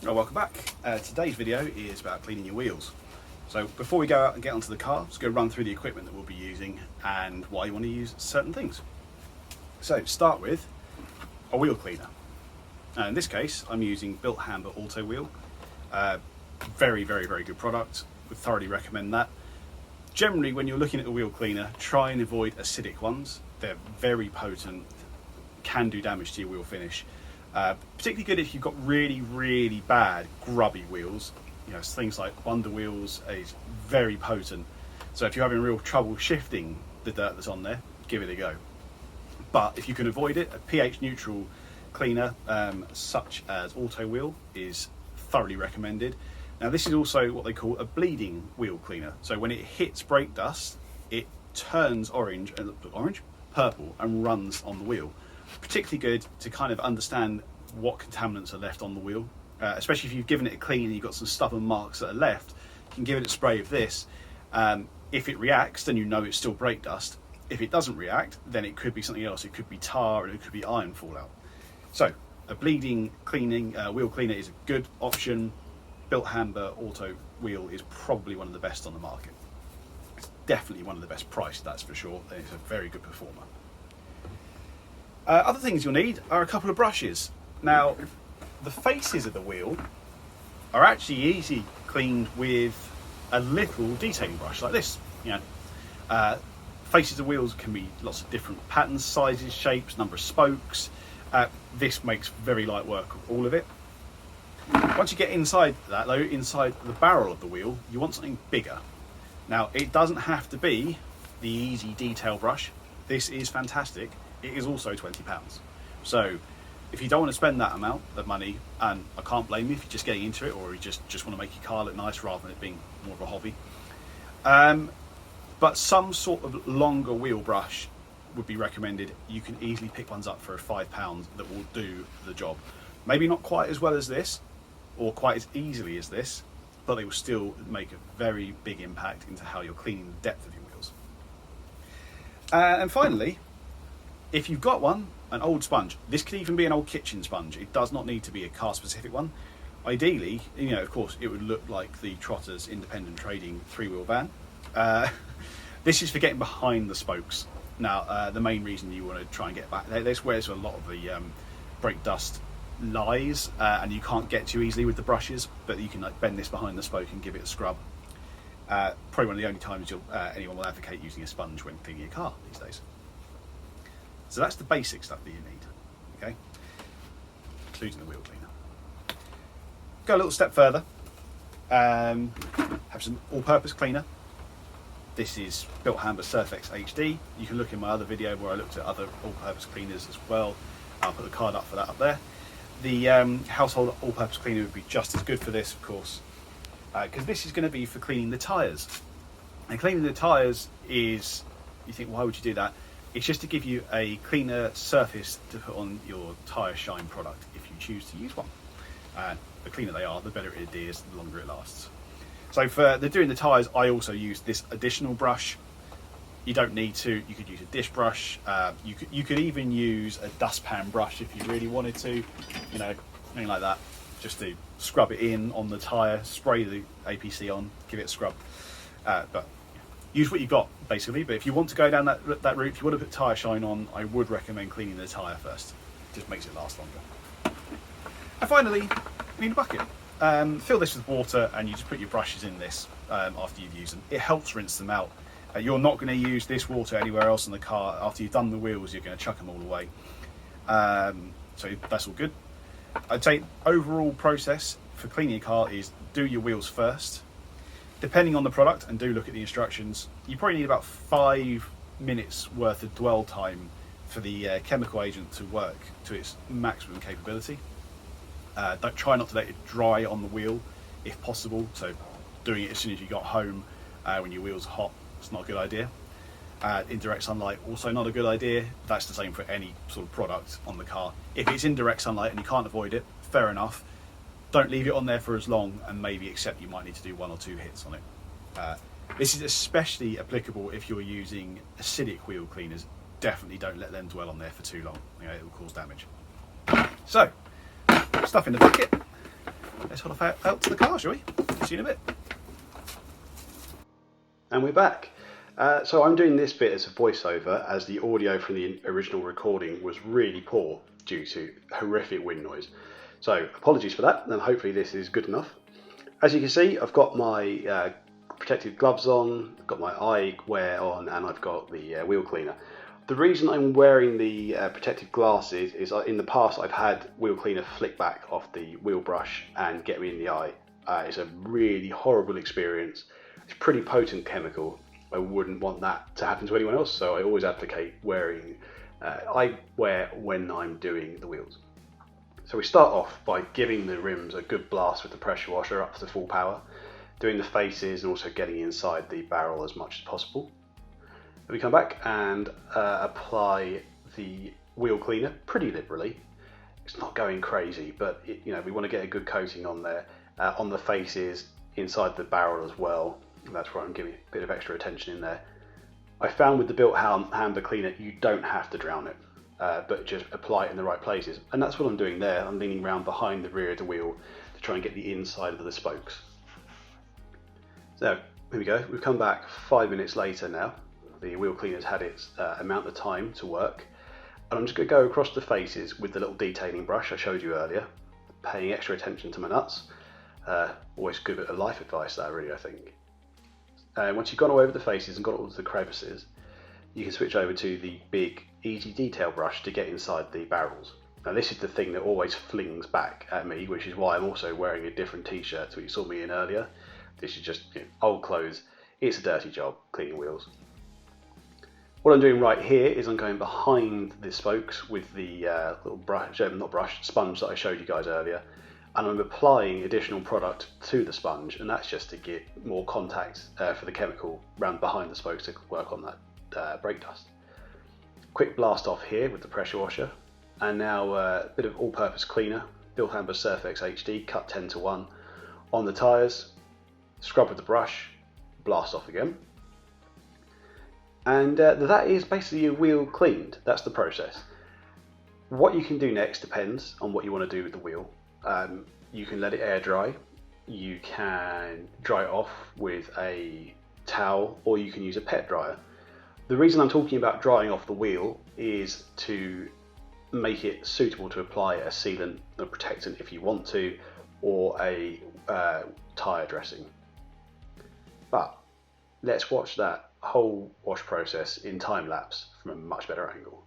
Well, welcome back. Today's video is about cleaning your wheels. So before we go out and get onto the car, let's go run through the equipment that we'll be using and why you want to use certain things. So start with a wheel cleaner. In this case, I'm using Built Hamber Auto Wheel. Very good product. Would thoroughly recommend that. Generally, when you're looking at the wheel cleaner, try and avoid acidic ones. They're very potent, can do damage to your wheel finish. Particularly good if you've got really bad grubby wheels. You know, things like Wonder Wheels is very potent. So if you're having real trouble shifting the dirt that's on there, give it a go. But if you can avoid it, a pH neutral cleaner such as Auto Wheel is thoroughly recommended. Now this is also what they call a bleeding wheel cleaner. So when it hits brake dust, it turns purple and runs on the wheel. Particularly good to kind of understand what contaminants are left on the wheel, especially if you've given it a clean and you've got some stubborn marks that are left. You can give it a spray of this. If it reacts, then you know it's still brake dust. If it doesn't react, then it could be something else. It could be tar and it could be iron fallout. So a bleeding cleaning wheel cleaner is a good option. Built Hamber Auto Wheel is probably one of the best on the market. It's definitely one of the best priced, that's for sure, and it's a very good performer. Other things you'll need are a couple of brushes. Now, the faces of the wheel are actually easy cleaned with a little detailing brush like this. You know, faces of wheels can be lots of different patterns, sizes, shapes, number of spokes. This makes very light work of all of it. Once you get inside that though, inside the barrel of the wheel, you want something bigger. Now, it doesn't have to be the easy detail brush. This is fantastic. It is also £20. So if you don't want to spend that amount of money, and I can't blame you if you're just getting into it or you just want to make your car look nice rather than it being more of a hobby. But some sort of longer wheel brush would be recommended. You can easily pick ones up for £5 that will do the job. Maybe not quite as well as this or quite as easily as this, but they will still make a very big impact into how you're cleaning the depth of your wheels. And finally, if you've got one, an old sponge. This could even be an old kitchen sponge. It does not need to be a car specific one. Ideally, you know, of course, it would look like the Trotter's independent trading 3-wheel van. This is for getting behind the spokes. Now, the main reason you want to try and get back there, that's where a lot of the brake dust lies, and you can't get too easily with the brushes, but you can like bend this behind the spoke and give it a scrub. Probably one of the only times anyone will advocate using a sponge when cleaning your car these days. So that's the basic stuff that you need, okay? Including the wheel cleaner. Go a little step further. Have some all-purpose cleaner. This is Built Hamber Surfex HD. You can look in my other video where I looked at other all-purpose cleaners as well. I'll put the card up for that up there. The household all-purpose cleaner would be just as good for this, of course, because this is going to be for cleaning the tyres. And cleaning the tyres is, you think, why would you do that? It's just to give you a cleaner surface to put on your tyre shine product if you choose to use one. The cleaner they are, the better it adheres, the longer it lasts. So for doing the tyres, I also use this additional brush. You don't need to. You could use a dish brush. You could even use a dustpan brush if you really wanted to. You know, something like that, just to scrub it in on the tyre, spray the APC on, give it a scrub. But use what you've got, basically. But if you want to go down that route, if you want to put tyre shine on, I would recommend cleaning the tyre first. It just makes it last longer. And finally, you need a bucket. Fill this with water and you just put your brushes in this after you've used them. It helps rinse them out. You're not going to use this water anywhere else in the car. After you've done the wheels, you're going to chuck them all away. So that's all good. I'd say overall process for cleaning your car is do your wheels first. Depending on the product, and do look at the instructions, you probably need about 5 minutes worth of dwell time for the chemical agent to work to its maximum capability. Don't try not to let it dry on the wheel if possible. So doing it as soon as you got home when your wheels are hot, it's not a good idea. In direct sunlight, also not a good idea. That's the same for any sort of product on the car. If it's in direct sunlight and you can't avoid it, fair enough. Don't leave it on there for as long, and maybe accept you might need to do 1 or 2 hits on it. This is especially applicable if you're using acidic wheel cleaners. Definitely don't let them dwell on there for too long. You know, it will cause damage. So, stuff in the bucket. let's head off out to the car, shall we? See you in a bit. And we're back. So I'm doing this bit as a voiceover, as the audio from the original recording was really poor due to horrific wind noise. So apologies for that, and hopefully this is good enough. As you can see, I've got my protective gloves on, I've got my eyewear on, and I've got the wheel cleaner. The reason I'm wearing the protective glasses is in the past I've had wheel cleaner flick back off the wheel brush and get me in the eye. It's a really horrible experience. It's pretty potent chemical. I wouldn't want that to happen to anyone else, so I always advocate wearing eyewear when I'm doing the wheels. So we start off by giving the rims a good blast with the pressure washer up to full power, doing the faces and also getting inside the barrel as much as possible. Then we come back and apply the wheel cleaner pretty liberally. It's not going crazy, but we want to get a good coating on there, on the faces, inside the barrel as well. That's where I'm giving a bit of extra attention in there. I found with the built hammer cleaner, you don't have to drown it, but just apply it in the right places. And that's what I'm doing there. I'm leaning around behind the rear of the wheel to try and get the inside of the spokes. So here we go. We've come back 5 minutes later now. The wheel cleaner's had its amount of time to work. And I'm just going to go across the faces with the little detailing brush I showed you earlier, paying extra attention to my nuts. Always good bit of life advice that, really, I think. And once you've gone all over the faces and got all the crevices, you can switch over to the big easy detail brush to get inside the barrels. Now this is the thing that always flings back at me, which is why I'm also wearing a different t-shirt to what you saw me in earlier. This is just old clothes. It's a dirty job cleaning wheels. What I'm doing right here is I'm going behind the spokes with the little sponge that I showed you guys earlier, and I'm applying additional product to the sponge, and that's just to get more contact for the chemical round behind the spokes to work on that brake dust. Quick blast off here with the pressure washer, and now a bit of all-purpose cleaner, Bilhamber Surfex HD, cut 10:1 on the tyres, scrub with the brush, blast off again. And that is basically your wheel cleaned. That's the process. What you can do next depends on what you want to do with the wheel. You can let it air dry, you can dry it off with a towel, or you can use a pet dryer. The reason I'm talking about drying off the wheel is to make it suitable to apply a sealant, a protectant if you want to, or a tyre dressing. But let's watch that whole wash process in time lapse from a much better angle.